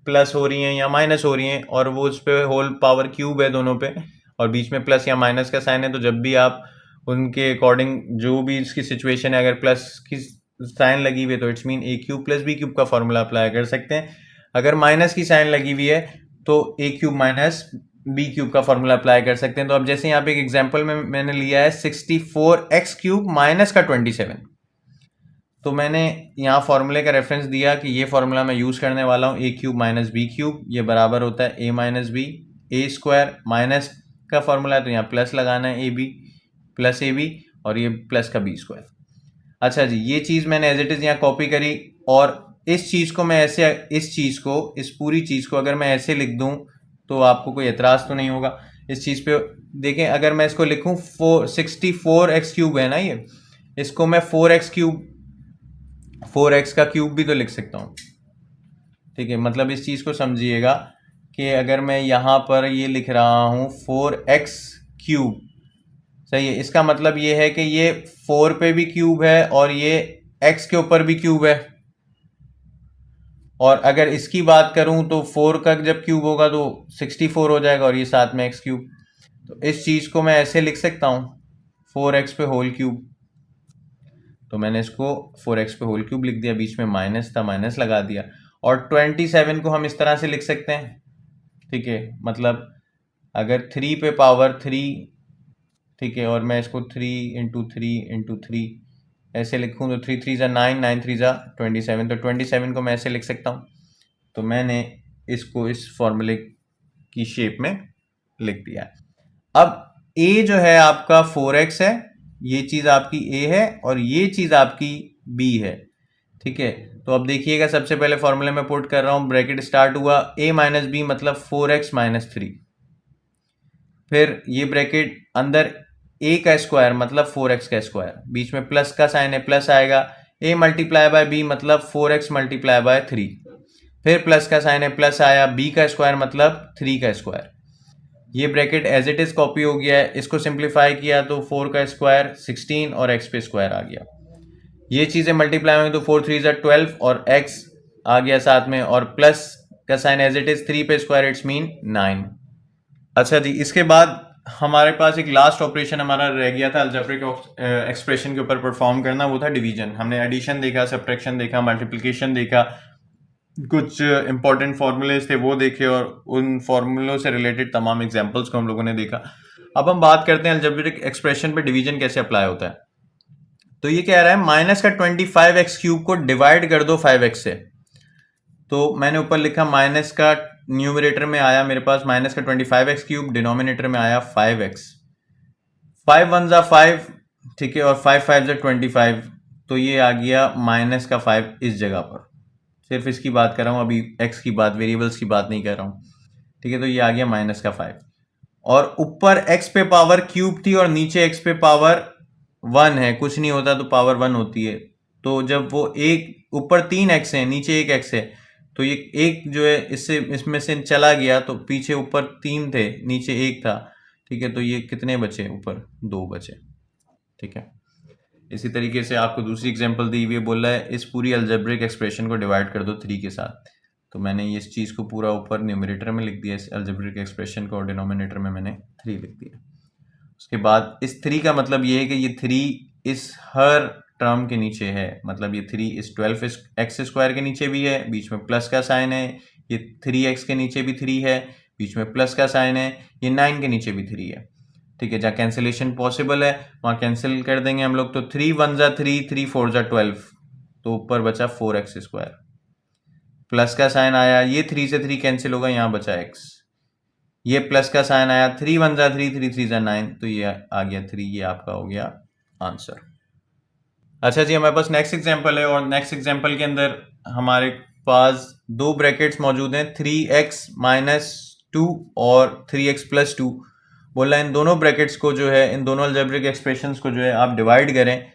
प्लस हो रही हैं या माइनस हो रही हैं और वो उस पर होल पावर क्यूब है दोनों पे और बीच में प्लस या माइनस का साइन है, तो जब भी आप उनके अकॉर्डिंग जो भी इसकी सिचुएशन है, अगर प्लस की साइन लगी हुई है तो it's mean A cube plus B cube का फॉर्मूला अप्लाई कर सकते हैं। अगर माइनस की साइन लगी हुई है तो ए क्यूब माइनस बी क्यूब का फॉर्मूला अप्लाई कर सकते हैं। तो अब जैसे यहाँ पे एक एग्जांपल में मैंने लिया है 64x क्यूब माइनस का 27, तो मैंने यहाँ फॉर्मूले का रेफरेंस दिया कि ये फॉर्मूला मैं यूज़ करने वाला हूँ, A cube minus B cube, ये बराबर होता है A minus B, A square minus का फॉर्मूला है तो यहाँ प्लस लगाना है A B plus A B, और ये प्लस का बी स्क्वायर। अच्छा जी, ये चीज़ मैंने एज इट इज़ यहाँ कॉपी करी, और इस चीज़ को मैं ऐसे, इस पूरी चीज़ को अगर मैं ऐसे लिख दूँ तो आपको कोई एतराज़ तो नहीं होगा इस चीज़ पे। देखें, अगर मैं इसको लिखूँ 64x क्यूब है ना ये, इसको मैं 4x क्यूब, 4x का क्यूब भी तो लिख सकता हूँ। ठीक है, मतलब इस चीज़ को समझिएगा कि अगर मैं यहाँ पर ये लिख रहा हूँ 4x क्यूब, सही है, इसका मतलब ये है कि ये 4 पे भी क्यूब है और ये x के ऊपर भी क्यूब है। और अगर इसकी बात करूं तो 4 का जब क्यूब होगा तो 64 हो जाएगा और ये साथ में x क्यूब। तो इस चीज़ को मैं ऐसे लिख सकता हूं 4x पे होल क्यूब। तो मैंने इसको 4x पे होल क्यूब लिख दिया, बीच में माइनस था, माइनस लगा दिया। और 27 को हम इस तरह से लिख सकते हैं, ठीक है, मतलब अगर 3 पे पावर 3, ठीक है, और मैं इसको 3 इंटू 3 ऐसे लिखूँ तो 3 3 ज़ा 9, 9 3 ज़ा 27, तो 27 को मैं ऐसे लिख सकता हूँ। तो मैंने इसको इस फॉर्मूले की शेप में लिख दिया। अब a जो है आपका 4x है, ये चीज़ आपकी a है और ये चीज़ आपकी b है, ठीक है। तो अब देखिएगा, सबसे पहले फॉर्मूले में पुट कर रहा हूँ, ब्रैकेट स्टार्ट हुआ, a माइनस बी मतलब 4x माइनस 3, फिर ये ब्रैकेट अंदर a का स्क्वायर मतलब 4x का स्क्वायर, बीच में प्लस का साइन है, प्लस आएगा, a मल्टीप्लाई बाय b मतलब 4x मल्टीप्लाई बाय 3, फिर प्लस का साइन है, प्लस आया, b का स्क्वायर मतलब 3 का स्क्वायर। ये bracket as it is copy हो गया है, इसको सिंप्लीफाई किया तो 4 का स्क्वायर 16 और x पे स्क्वायर आ गया। ये चीज़ें मल्टीप्लाई होंगी तो 4 3 ज़ा 12 और x आ गया साथ में, और प्लस का साइन एज इट इज 3 पे स्क्वायर, इट्स मीन 9। अच्छा जी, इसके बाद हमारे पास एक लास्ट ऑपरेशन हमारा रह गया था अलजेब्रिक एक्सप्रेशन के ऊपर परफॉर्म करना, वो था डिवीजन। हमने एडिशन देखा, सब्ट्रैक्शन देखा, मल्टीप्लिकेशन देखा, कुछ इंपॉर्टेंट फार्मूलेज थे वो देखे, और उन फार्मूलों से रिलेटेड तमाम एग्जांपल्स को हम लोगों ने देखा। अब हम बात करते हैं अलजेब्रिक एक्सप्रेशन पे डिवीजन कैसे अप्लाई होता है। तो ये कह रहा है माइनस का 25x क्यूब को डिवाइड कर दो 5x से। तो मैंने ऊपर लिखा माइनस का, न्यूमरेटर में आया मेरे पास माइनस का 25x क्यूब, डिनोमिनेटर में आया 5x, 5 1 ज़ा 5, ठीक है, और 5 5 ज़ा 25, तो ये आ गया माइनस का 5 इस जगह पर। सिर्फ इसकी बात कर रहा हूँ, अभी x की बात, वेरिएबल्स की बात नहीं कर रहा हूँ, ठीक है। तो ये आ गया माइनस का 5, और ऊपर x पे पावर क्यूब थी और नीचे x पे पावर 1 है, कुछ नहीं होता तो पावर 1 होती है। तो जब वो एक ऊपर 3x है, नीचे 1x है, तो ये एक जो है इसमें से चला गया, तो पीछे ऊपर 3 थे, नीचे 1 था, ठीक है। तो ये कितने बचे, ऊपर 2 बचे, ठीक है। इसी तरीके से आपको दूसरी एग्जांपल दी हुई है, बोल रहा है इस पूरी अलजेब्रिक एक्सप्रेशन को डिवाइड कर दो 3 के साथ। तो मैंने इस चीज़ को पूरा ऊपर न्यूमरेटर में लिख दिया, इस अलजेब्रिक एक्सप्रेशन को, और डिनोमिनेटर में मैंने 3 लिख दिया। उसके बाद इस 3 का मतलब ये है कि ये 3 इस हर टर्म के नीचे है, मतलब ये 3 इस 12x स्क्वायर के नीचे भी है, बीच में प्लस का साइन है, ये 3x के नीचे भी 3 है, बीच में प्लस का साइन है, ये 9 के नीचे भी 3 है, ठीक है। जहाँ कैंसिलेशन पॉसिबल है वहाँ कैंसिल कर देंगे हम लोग। तो 3 1 ज़ा 3, 3 4 ज़ा 12, तो ऊपर बचा 4x स्क्वायर, प्लस का साइन आया, ये 3 से 3 कैंसिल होगा, यहाँ बचा x, ये प्लस का साइन आया, 3 1 ज़ा 3, 3 3 ज़ा 9, तो ये आ गया 3, ये आपका हो गया आंसर। अच्छा जी, हमारे पास नेक्स्ट एग्जांपल है, और नेक्स्ट एग्जांपल के अंदर हमारे पास 2 ब्रैकेट्स मौजूद हैं, 3x माइनस 2 और 3x प्लस 2। बोला इन दोनों ब्रैकेट्स को जो है, इन दोनों अलजेब्रिक एक्सप्रेशंस को जो है आप डिवाइड करें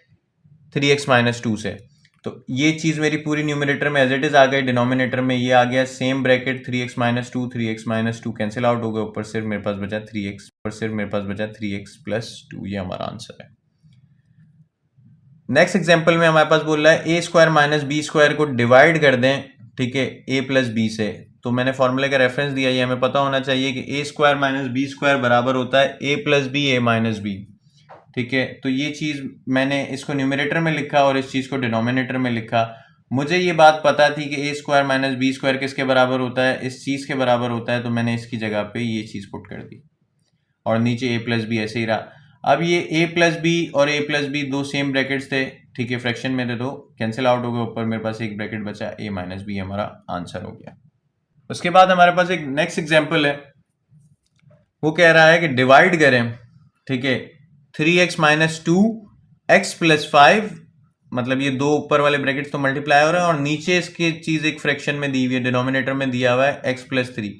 3x माइनस 2 से। तो ये चीज़ मेरी पूरी न्यूमरेटर में एज इट इज़ आ गई, डिनोमिनेटर में ये आ गया same bracket 3x minus 2, 3x minus 2 cancel out हो गए, ऊपर सिर्फ मेरे पास बचा 3x, ऊपर सिर्फ मेरे पास बचा 3x प्लस 2, ये हमारा आंसर है। नेक्स्ट एग्जाम्पल में हमारे पास बोल रहा है A square minus B square को डिवाइड कर दें, ठीक है, ए प्लस बी से। तो मैंने फॉर्मूले का रेफरेंस दिया, ये हमें पता होना चाहिए कि ए स्क्वायर माइनस बी स्क्वायर बराबर होता है ए प्लस बी, ए माइनस बी, ठीक है। तो ये चीज़ मैंने इसको न्यूमरेटर में लिखा और इस चीज़ को डिनोमिनेटर में लिखा। मुझे ये बात पता थी कि a² माइनस b² किसके बराबर होता है, इस चीज़ के बराबर होता है, तो मैंने इसकी जगह पे ये चीज़ पुट कर दी और नीचे a प्लस बी ऐसे ही रहा। अब ये a प्लस बी और a प्लस बी दो सेम ब्रैकेट्स थे, ठीक है, फ्रैक्शन में थे, तो कैंसिल आउट हो गए, ऊपर मेरे पास एक ब्रैकेट बचा, a माइनस बी हमारा आंसर हो गया। उसके बाद हमारे पास एक नेक्स्ट एग्जाम्पल है, वो कह रहा है कि डिवाइड करें, ठीक है, 3x माइनस 2 x प्लस 5, मतलब ये दो ऊपर वाले ब्रैकेट्स तो मल्टीप्लाई हो रहे हैं और नीचे इसकी चीज एक फ्रैक्शन में दी हुई है, डिनोमिनेटर में दिया हुआ है x प्लस 3।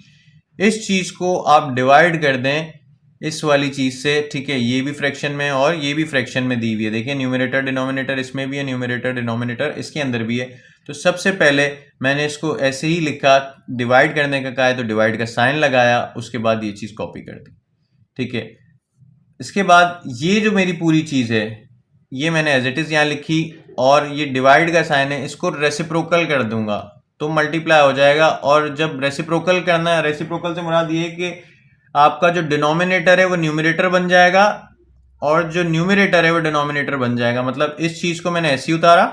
इस चीज को आप डिवाइड कर दें इस वाली चीज से, ठीक है, ये भी फ्रैक्शन में और ये भी फ्रैक्शन में दी हुई है, देखिए न्यूमरेटर डिनोमिनेटर इसमें भी है, न्यूमरेटर डिनोमिनेटर इसके अंदर भी है। तो सबसे पहले मैंने इसको ऐसे ही लिखा, डिवाइड करने का कहा है तो डिवाइड का साइन लगाया, उसके बाद ये चीज कॉपी कर दी, ठीक है। इसके बाद ये जो मेरी पूरी चीज है ये मैंने एज इट इज यहाँ लिखी और ये डिवाइड का साइन है, इसको रेसिप्रोकल कर दूंगा तो मल्टीप्लाई हो जाएगा। और जब रेसिप्रोकल करना है, रेसिप्रोकल से मुराद ये है कि आपका जो डिनोमिनेटर है वो न्यूमरेटर बन जाएगा और जो न्यूमरेटर है वो डिनोमिनेटर बन जाएगा। मतलब इस चीज को मैंने ऐसे ही उतारा,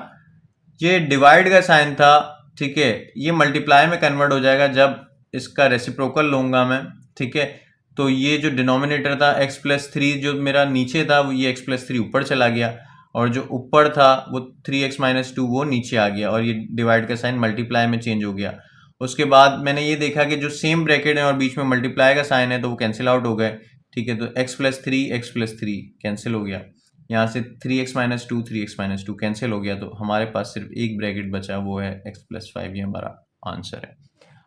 ये डिवाइड का साइन था, ठीक है, ये मल्टीप्लाई में कन्वर्ट हो जाएगा जब इसका रेसिप्रोकल लूंगा मैं, ठीक है। तो ये जो डिनोमिनेटर था x प्लस 3 जो मेरा नीचे था वो ये x प्लस 3 ऊपर चला गया और जो ऊपर था वो 3x माइनस 2 वो नीचे आ गया और ये डिवाइड का साइन मल्टीप्लाई में चेंज हो गया। उसके बाद मैंने ये देखा कि जो सेम ब्रैकेट है और बीच में मल्टीप्लाई का साइन है तो वो कैंसिल आउट हो गए, ठीक है। तो x प्लस 3 कैंसिल हो गया, यहाँ से 3x minus 2 3x minus 2 cancel हो गया, तो हमारे पास सिर्फ एक ब्रैकेट बचा, वो है x प्लस 5, ये हमारा आंसर है।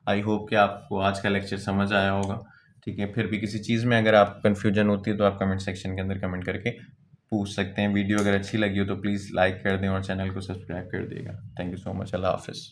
आई होप कि आपको आज का लेक्चर समझ आया होगा, ठीक है। फिर भी किसी चीज़ में अगर आप कन्फ्यूजन होती है तो आप कमेंट सेक्शन के अंदर कमेंट करके पूछ सकते हैं। वीडियो अगर अच्छी लगी हो तो प्लीज़ लाइक कर दें और चैनल को सब्सक्राइब कर देगा। Thank you so much. अल्लाह हाफिज़।